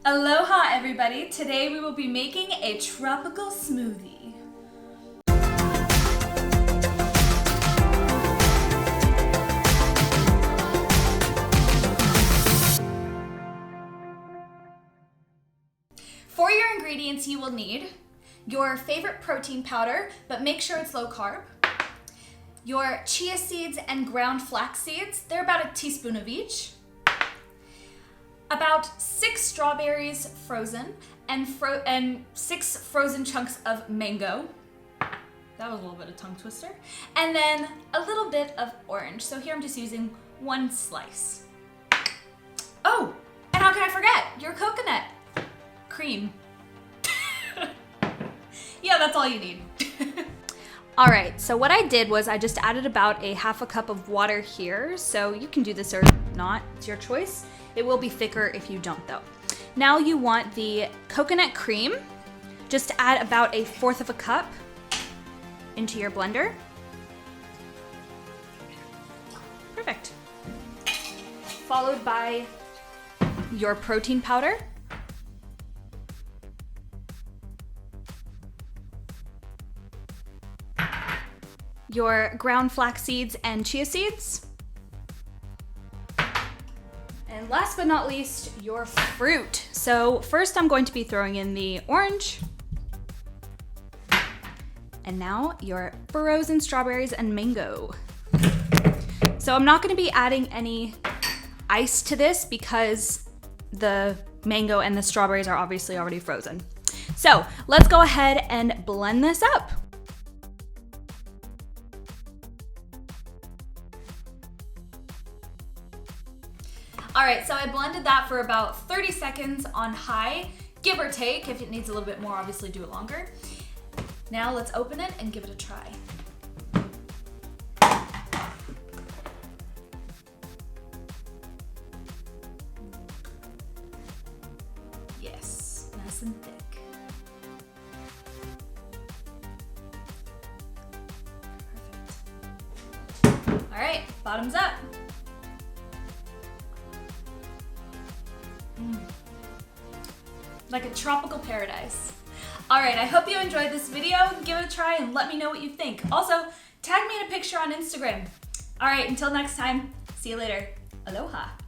Aloha everybody! Today we will be making a tropical smoothie. For your ingredients you will need your favorite protein powder, but make sure it's low carb. Your chia seeds and ground flax seeds, they're about a teaspoon of each. About 6 strawberries frozen and 6 frozen chunks of mango. That was a little bit of tongue twister. And then a little bit of orange. So here I'm just using 1 slice. Oh, and how can I forget? Your coconut cream. Yeah, that's all you need. All right, so what I did was I just added about a half a cup of water here. So you can do this or not, it's your choice. It will be thicker if you don't though. Now you want the coconut cream. Just add about 1/4 of a cup into your blender. Perfect. Followed by your protein powder. Your ground flax seeds and chia seeds. And last but not least, your fruit. So first I'm going to be throwing in the orange. And now your frozen strawberries and mango. So I'm not gonna be adding any ice to this because the mango and the strawberries are obviously already frozen. So let's go ahead and blend this up. All right, so I blended that for about 30 seconds on high, give or take. If it needs a little bit more, obviously do it longer. Now let's open it and give it a try. Yes, nice and thick. Perfect. All right, bottoms up. Like a tropical paradise. All right, I hope you enjoyed this video. Give it a try and let me know what you think. Also, tag me in a picture on Instagram. All right, until next time, see you later. Aloha.